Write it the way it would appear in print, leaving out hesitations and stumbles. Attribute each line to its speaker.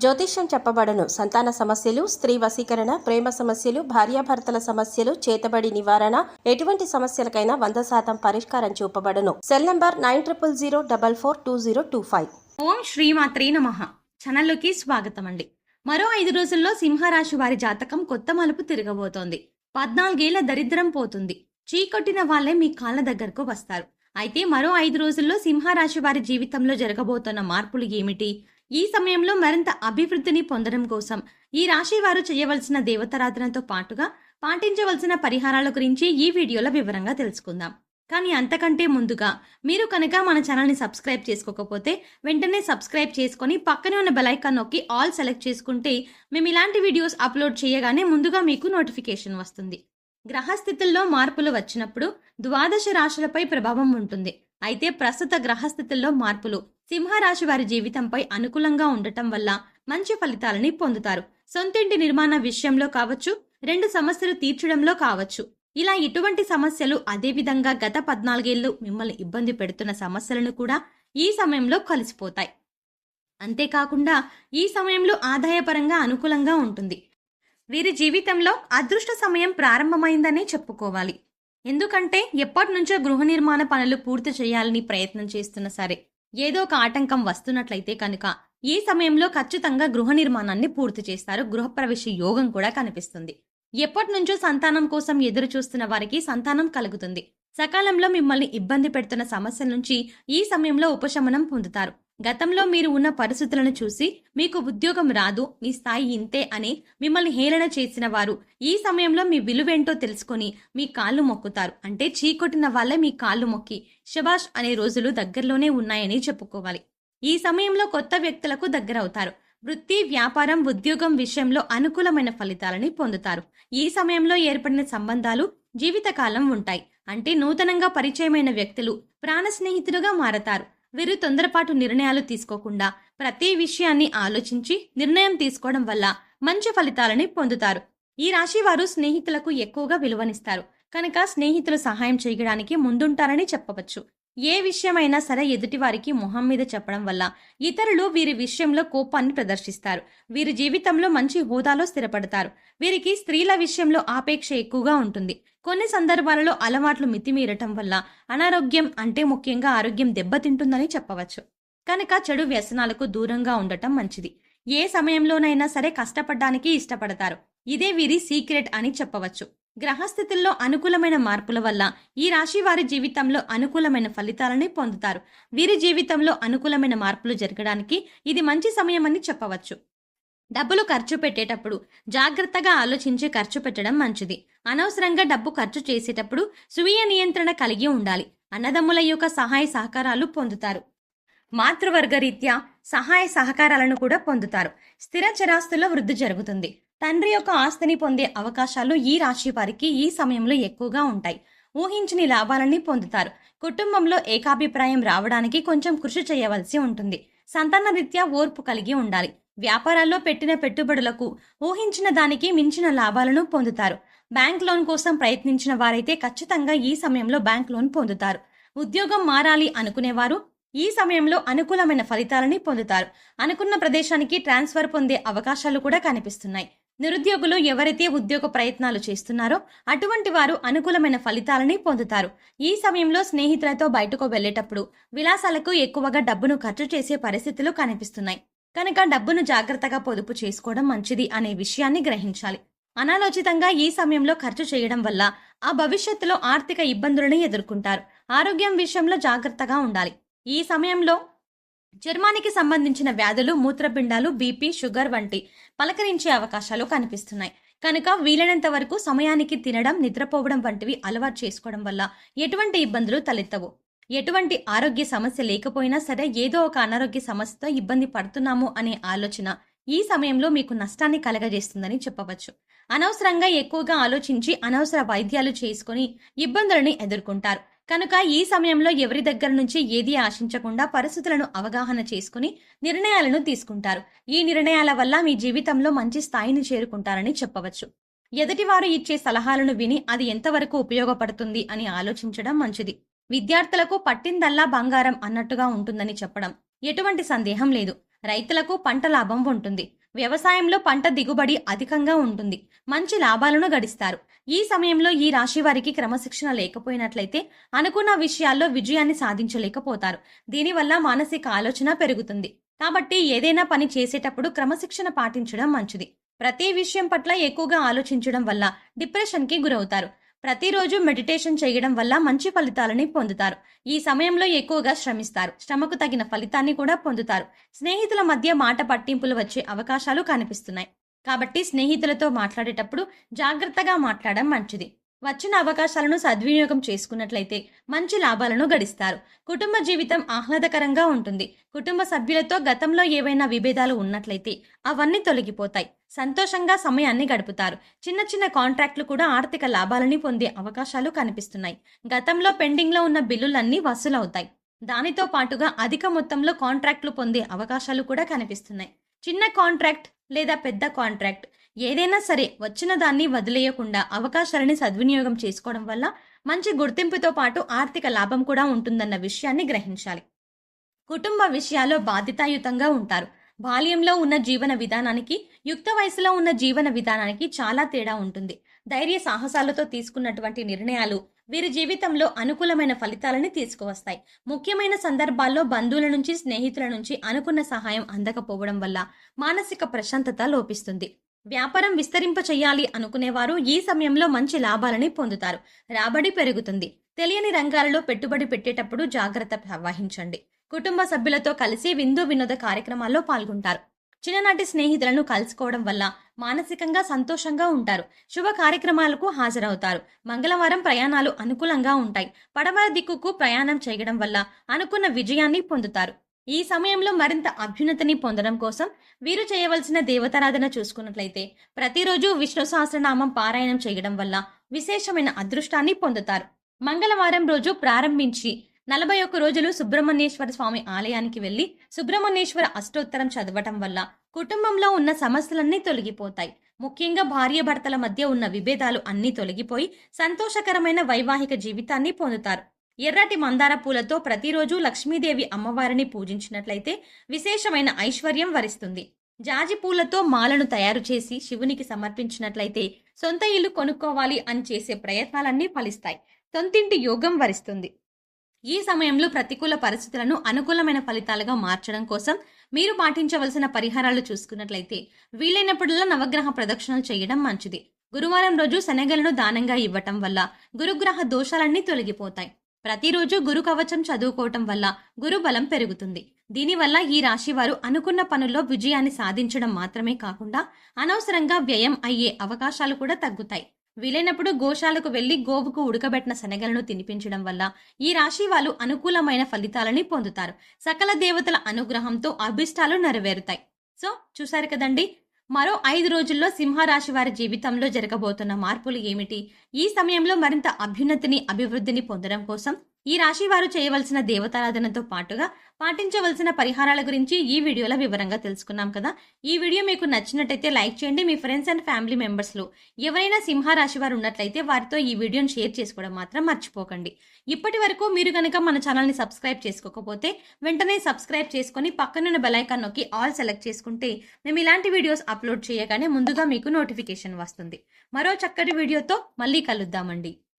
Speaker 1: జ్యోతిష్యం చెప్పబడును. సంతాన సమస్యలు, స్త్రీ వశీకరణ, ప్రేమ సమస్యలు, భార్యాభర్తల సమస్యలు, చేతబడి నివారణ, ఎటువంటి సమస్యలకైనా 100% పరిష్కారం చూపబడును. Cell number 9000442025.
Speaker 2: ఓం శ్రీమాత్రే నమః. ఛానల్లోకి స్వాగతం అండి. మరో 5 రోజుల్లో సింహరాశి వారి జాతకం కొత్త మలుపు తిరగబోతోంది. 14 ఏళ్ల దరిద్రం పోతుంది. చీకొట్టిన వాళ్లే మీ కాళ్ళ దగ్గరకు వస్తారు. అయితే మరో 5 రోజుల్లో సింహరాశి వారి జీవితంలో జరగబోతున్న మార్పులు ఏమిటి? ఈ సమయంలో మరింత అభివృద్ధిని పొందడం కోసం ఈ రాశి వారు చేయవలసిన దేవతారాధనతో పాటుగా పాటించవలసిన పరిహారాల గురించి ఈ వీడియోలో వివరంగా తెలుసుకుందాం. కానీ అంతకంటే ముందుగా మీరు కనుక మన ఛానల్ని సబ్స్క్రైబ్ చేసుకోకపోతే వెంటనే సబ్స్క్రైబ్ చేసుకొని పక్కనే ఉన్న బెల్ ఐకాన్ నొక్కి ఆల్ సెలెక్ట్ చేసుకుంటే మేము ఇలాంటి వీడియోస్ అప్లోడ్ చేయగానే ముందుగా మీకు నోటిఫికేషన్ వస్తుంది. గ్రహస్థితుల్లో మార్పులు వచ్చినప్పుడు ద్వాదశ రాశులపై ప్రభావం ఉంటుంది. అయితే ప్రస్తుత గ్రహస్థితుల్లో మార్పులు సింహరాశి వారి జీవితంపై అనుకూలంగా ఉండటం వల్ల మంచి ఫలితాలని పొందుతారు. సొంతింటి నిర్మాణ విషయంలో కావచ్చు, 2 సమస్యలు తీర్చడంలో కావచ్చు. ఇలా ఇటువంటి సమస్యలు, అదేవిధంగా గత 14 ఏళ్లు మిమ్మల్ని ఇబ్బంది పెడుతున్న సమస్యలను కూడా ఈ సమయంలో కలిసిపోతాయి. అంతేకాకుండా ఈ సమయంలో ఆదాయపరంగా అనుకూలంగా ఉంటుంది. వీరి జీవితంలో అదృష్ట సమయం ప్రారంభమైందనే చెప్పుకోవాలి. ఎందుకంటే ఎప్పటి నుంచో గృహ నిర్మాణ పనులు పూర్తి చేయాలని ప్రయత్నం చేస్తున్నా సరే ఏదో ఒక ఆటంకం వస్తున్నట్లయితే కనుక ఈ సమయంలో ఖచ్చితంగా గృహ నిర్మాణాన్ని పూర్తి చేస్తారు. గృహప్రవేశ యోగం కూడా కనిపిస్తుంది. ఎప్పటి నుంచో సంతానం కోసం ఎదురు చూస్తున్న వారికి సంతానం కలుగుతుంది. సకాలంలో మిమ్మల్ని ఇబ్బంది పెడుతున్న సమస్యల నుంచి ఈ సమయంలో ఉపశమనం పొందుతారు. గతంలో మీరు ఉన్న పరిస్థితులను చూసి మీకు ఉద్యోగం రాదు, మీ స్థాయి ఇంతే అని మిమ్మల్ని హేళన చేసిన వారు ఈ సమయంలో మీ విలువేంటో తెలుసుకొని మీ కాళ్ళు మొక్కుతారు. అంటే చీకొట్టిన వాళ్ళే మీ కాళ్ళు మొక్కి శబాష్ అనే రోజులు దగ్గరలోనే ఉన్నాయని చెప్పుకోవాలి. ఈ సమయంలో కొత్త వ్యక్తులకు దగ్గరవుతారు. వృత్తి, వ్యాపారం, ఉద్యోగం విషయంలో అనుకూలమైన ఫలితాలని పొందుతారు. ఈ సమయంలో ఏర్పడిన సంబంధాలు జీవితకాలం ఉంటాయి. అంటే నూతనంగా పరిచయమైన వ్యక్తులు ప్రాణ స్నేహితులుగా మారతారు. వీరు తొందరపాటు నిర్ణయాలు తీసుకోకుండా ప్రతి విషయాన్ని ఆలోచించి నిర్ణయం తీసుకోవడం వల్ల మంచి ఫలితాలని పొందుతారు. ఈ రాశి వారు స్నేహితులకు ఎక్కువగా విలువనిస్తారు కనుక స్నేహితులు సహాయం చేయడానికి ముందుంటారని చెప్పవచ్చు. ఏ విషయమైనా సరే ఎదుటివారికి మొహం మీద చెప్పడం వల్ల ఇతరులు వీరి విషయంలో కోపాన్ని ప్రదర్శిస్తారు. వీరి జీవితంలో మంచి హోదాలో స్థిరపడతారు. వీరికి స్త్రీల విషయంలో ఆపేక్ష ఎక్కువగా ఉంటుంది. కొన్ని సందర్భాలలో అలవాట్లు మితిమీరటం వల్ల అనారోగ్యం, అంటే ముఖ్యంగా ఆరోగ్యం దెబ్బతింటుందని చెప్పవచ్చు. కనుక చెడు వ్యసనాలకు దూరంగా ఉండటం మంచిది. ఏ సమయంలోనైనా సరే కష్టపడడానికి ఇష్టపడతారు. ఇదే వీరి సీక్రెట్ అని చెప్పవచ్చు. గ్రహస్థితుల్లో అనుకూలమైన మార్పుల వల్ల ఈ రాశి వారి జీవితంలో అనుకూలమైన ఫలితాలని పొందుతారు. వీరి జీవితంలో అనుకూలమైన మార్పులు జరగడానికి ఇది మంచి సమయం అని చెప్పవచ్చు. డబ్బులు ఖర్చు పెట్టేటప్పుడు జాగ్రత్తగా ఆలోచించి ఖర్చు పెట్టడం మంచిది. అనవసరంగా డబ్బు ఖర్చు చేసేటప్పుడు స్వీయ నియంత్రణ కలిగి ఉండాలి. అన్నదమ్ముల యొక్క సహాయ సహకారాలు పొందుతారు. మాతృవర్గ రీత్యా సహాయ సహకారాలను కూడా పొందుతారు. స్థిర చరాస్తుల్లో వృద్ధి జరుగుతుంది. తండ్రి యొక్క ఆస్తిని పొందే అవకాశాలు ఈ రాశి వారికి ఈ సమయంలో ఎక్కువగా ఉంటాయి. ఊహించని లాభాలని పొందుతారు. కుటుంబంలో ఏకాభిప్రాయం రావడానికి కొంచెం కృషి చేయవలసి ఉంటుంది. సంతాన రీత్యా ఓర్పు కలిగి ఉండాలి. వ్యాపారాల్లో పెట్టిన పెట్టుబడులకు ఊహించిన దానికి మించిన లాభాలను పొందుతారు. బ్యాంక్ లోన్ కోసం ప్రయత్నించిన వారైతే ఖచ్చితంగా ఈ సమయంలో బ్యాంక్ లోన్ పొందుతారు. ఉద్యోగం మారాలి అనుకునేవారు ఈ సమయంలో అనుకూలమైన ఫలితాలని పొందుతారు. అనుకున్న ప్రదేశానికి ట్రాన్స్ఫర్ పొందే అవకాశాలు కూడా కనిపిస్తున్నాయి. నిరుద్యోగులు ఎవరైతే ఉద్యోగ ప్రయత్నాలు చేస్తున్నారో అటువంటి వారు అనుకూలమైన ఫలితాలని పొందుతారు. ఈ సమయంలో స్నేహితులతో బయటకు వెళ్లేటప్పుడు విలాసాలకు ఎక్కువగా డబ్బును ఖర్చు చేసే పరిస్థితులు కనిపిస్తున్నాయి. కనుక డబ్బును జాగ్రత్తగా పొదుపు చేసుకోవడం మంచిది అనే విషయాన్ని గ్రహించాలి. అనాలోచితంగా ఈ సమయంలో ఖర్చు చేయడం వల్ల ఆ భవిష్యత్తులో ఆర్థిక ఇబ్బందులను ఎదుర్కొంటారు. ఆరోగ్యం విషయంలో జాగ్రత్తగా ఉండాలి. ఈ సమయంలో చర్మానికి సంబంధించిన వ్యాధులు, మూత్రపిండాలు, బీపీ, షుగర్ వంటి పలకరించే అవకాశాలు కనిపిస్తున్నాయి. కనుక వీలైనంత వరకు సమయానికి తినడం, నిద్రపోవడం వంటివి అలవాటు చేసుకోవడం వల్ల ఎటువంటి ఇబ్బందులు తలెత్తవు. ఎటువంటి ఆరోగ్య సమస్య లేకపోయినా సరే ఏదో ఒక అనారోగ్య సమస్యతో ఇబ్బంది పడుతున్నాము అనే ఆలోచన ఈ సమయంలో మీకు నష్టాన్ని కలగజేస్తుందని చెప్పవచ్చు. అనవసరంగా ఎక్కువగా ఆలోచించి అనవసర వైద్యాలు చేసుకుని ఇబ్బందులను ఎదుర్కొంటారు. కనుక ఈ సమయంలో ఎవరి దగ్గర నుంచి ఏది ఆశించకుండా పరిస్థితులను అవగాహన చేసుకుని నిర్ణయాలను తీసుకుంటారు. ఈ నిర్ణయాల వల్ల మీ జీవితంలో మంచి స్థాయిని చేరుకుంటారని చెప్పవచ్చు. ఎదుటివారు ఇచ్చే సలహాలను విని అది ఎంతవరకు ఉపయోగపడుతుంది అని ఆలోచించడం మంచిది. విద్యార్థులకు పట్టిందల్లా బంగారం అన్నట్టుగా ఉంటుందని చెప్పడం ఎటువంటి సందేహం లేదు. రైతులకు పంట లాభం ఉంటుంది. వ్యవసాయంలో పంట దిగుబడి అధికంగా ఉంటుంది. మంచి లాభాలను గడిస్తారు. ఈ సమయంలో ఈ రాశి వారికి క్రమశిక్షణ లేకపోయినట్లయితే అనుకున్న విషయాల్లో విజయాన్ని సాధించలేకపోతారు. దీనివల్ల మానసిక ఆలోచన పెరుగుతుంది. కాబట్టి ఏదైనా పని చేసేటప్పుడు క్రమశిక్షణ పాటించడం మంచిది. ప్రతి విషయం పట్ల ఎక్కువగా ఆలోచించడం వల్ల డిప్రెషన్కి గురవుతారు. ప్రతిరోజు మెడిటేషన్ చేయడం వల్ల మంచి ఫలితాలని పొందుతారు. ఈ సమయంలో ఎక్కువగా శ్రమిస్తారు. శ్రమకు తగిన ఫలితాన్ని కూడా పొందుతారు. స్నేహితుల మధ్య మాట పట్టింపులు వచ్చే అవకాశాలు కనిపిస్తున్నాయి. కాబట్టి స్నేహితులతో మాట్లాడేటప్పుడు జాగ్రత్తగా మాట్లాడడం మంచిది. వచ్చిన అవకాశాలను సద్వినియోగం చేసుకున్నట్లయితే మంచి లాభాలను గడిస్తారు. కుటుంబ జీవితం ఆహ్లాదకరంగా ఉంటుంది. కుటుంబ సభ్యులతో గతంలో ఏవైనా విభేదాలు ఉన్నట్లయితే అవన్నీ తొలగిపోతాయి. సంతోషంగా సమయాన్ని గడుపుతారు. చిన్న చిన్న కాంట్రాక్టులు కూడా ఆర్థిక లాభాలని పొందే అవకాశాలు కనిపిస్తున్నాయి. గతంలో పెండింగ్లో ఉన్న బిల్లులన్నీ వసూలవుతాయి. దానితో పాటుగా అధిక మొత్తంలో కాంట్రాక్టులు పొందే అవకాశాలు కూడా కనిపిస్తున్నాయి. చిన్న కాంట్రాక్ట్ లేదా పెద్ద కాంట్రాక్ట్ ఏదైనా సరే వచ్చిన దాన్ని వదిలేయకుండా అవకాశాలని సద్వినియోగం చేసుకోవడం వల్ల మంచి గుర్తింపుతో పాటు ఆర్థిక లాభం కూడా ఉంటుందన్న విషయాన్ని గ్రహించాలి. కుటుంబ విషయాల్లో బాధ్యతాయుతంగా ఉంటారు. బాల్యంలో ఉన్న జీవన విధానానికి యుక్త వయసులో ఉన్న జీవన విధానానికి చాలా తేడా ఉంటుంది. ధైర్య సాహసాలతో తీసుకున్నటువంటి నిర్ణయాలు వీరి జీవితంలో అనుకూలమైన ఫలితాలని తీసుకువస్తాయి. ముఖ్యమైన సందర్భాల్లో బంధువుల నుంచి స్నేహితుల నుంచి అనుకున్న సహాయం అందకపోవడం వల్ల మానసిక ప్రశాంతత లోపిస్తుంది. వ్యాపారం విస్తరింప చేయాలి అనుకునేవారు ఈ సమయంలో మంచి లాభాలని పొందుతారు. రాబడి పెరుగుతుంది. తెలియని రంగాలలో పెట్టుబడి పెట్టేటప్పుడు జాగ్రత్త వహించండి. కుటుంబ సభ్యులతో కలిసి విందు వినోద కార్యక్రమాల్లో పాల్గొంటారు. చిన్ననాటి స్నేహితులను కలుసుకోవడం వల్ల మానసికంగా సంతోషంగా ఉంటారు. శుభ కార్యక్రమాలకు హాజరవుతారు. మంగళవారం ప్రయాణాలు అనుకూలంగా ఉంటాయి. పడమర దిక్కుకు ప్రయాణం చేయడం వల్ల అనుకున్న విజయాన్ని పొందుతారు. ఈ సమయంలో మరింత అభ్యున్నతిని పొందడం కోసం వీరు చేయవలసిన దేవతారాధన చూసుకున్నట్లయితే ప్రతిరోజు విష్ణు సహస్రనామం పారాయణం చేయడం వల్ల విశేషమైన అదృష్టాన్ని పొందుతారు. మంగళవారం రోజు ప్రారంభించి 41 రోజులు సుబ్రహ్మణ్యేశ్వర స్వామి ఆలయానికి వెళ్లి సుబ్రహ్మణ్యేశ్వర అష్టోత్తరం చదవటం వల్ల కుటుంబంలో ఉన్న సమస్యలన్నీ తొలగిపోతాయి. ముఖ్యంగా భార్యాభర్తల మధ్య ఉన్న విభేదాలు అన్నీ తొలగిపోయి సంతోషకరమైన వైవాహిక జీవితాన్ని పొందుతారు. ఎర్రటి మందార పూలతో ప్రతిరోజు లక్ష్మీదేవి అమ్మవారిని పూజించినట్లయితే విశేషమైన ఐశ్వర్యం వరిస్తుంది. జాజి పూలతో మాలను తయారు చేసి శివునికి సమర్పించినట్లయితే సొంత ఇల్లు కొనుక్కోవాలి అని చేసే ప్రయత్నాలన్నీ ఫలిస్తాయి. సొంతింటి యోగం వరిస్తుంది. ఈ సమయంలో ప్రతికూల పరిస్థితులను అనుకూలమైన ఫలితాలుగా మార్చడం కోసం మీరు పాటించవలసిన పరిహారాలు చూసుకున్నట్లయితే వీలైనప్పుడల్లా నవగ్రహ ప్రదక్షిణలు చేయడం మంచిది. గురువారం రోజు శనగలను దానంగా ఇవ్వటం వల్ల గురుగ్రహ దోషాలన్నీ తొలగిపోతాయి. ప్రతిరోజు గురు కవచం చదువుకోవటం వల్ల గురు బలం పెరుగుతుంది. దీనివల్ల ఈ రాశి వారు అనుకున్న పనుల్లో విజయాన్ని సాధించడం మాత్రమే కాకుండా అనవసరంగా వ్యయం అయ్యే అవకాశాలు కూడా తగ్గుతాయి. వీలైనప్పుడు గోశాలకు వెళ్లి గోవుకు ఉడకబెట్టిన శనగలను తినిపించడం వల్ల ఈ రాశి వాళ్ళు అనుకూలమైన ఫలితాలని పొందుతారు. సకల దేవతల అనుగ్రహంతో అభిష్టాలు నెరవేరుతాయి. సో చూశారు కదండి, మరో 5 రోజుల్లో సింహరాశి వారి జీవితంలో జరగబోతున్న మార్పులు ఏమిటి? ఈ సమయంలో మరింత అభ్యున్నతిని అభివృద్ధిని పొందడం కోసం ఈ రాశి వారు చేయవలసిన దేవతారాధనతో పాటుగా పాటించవలసిన పరిహారాల గురించి ఈ వీడియోలో వివరంగా తెలుసుకున్నాం కదా. ఈ వీడియో మీకు నచ్చినట్టయితే లైక్ చేయండి. మీ ఫ్రెండ్స్ అండ్ ఫ్యామిలీ మెంబర్స్లో ఎవరైనా సింహరాశి వారు ఉన్నట్లయితే వారితో ఈ వీడియోని షేర్ చేసుకోవడం మాత్రం మర్చిపోకండి. ఇప్పటి వరకు మీరు కనుక మన ఛానల్ని సబ్స్క్రైబ్ చేసుకోకపోతే వెంటనే సబ్స్క్రైబ్ చేసుకొని పక్కనున్న బెల్ ఐకాన్ నొక్కి ఆల్ సెలెక్ట్ చేసుకుంటే మేము ఇలాంటి వీడియోస్ అప్లోడ్ చేయగానే ముందుగా మీకు నోటిఫికేషన్ వస్తుంది. మరో చక్కటి వీడియోతో మళ్ళీ కలుద్దామండి.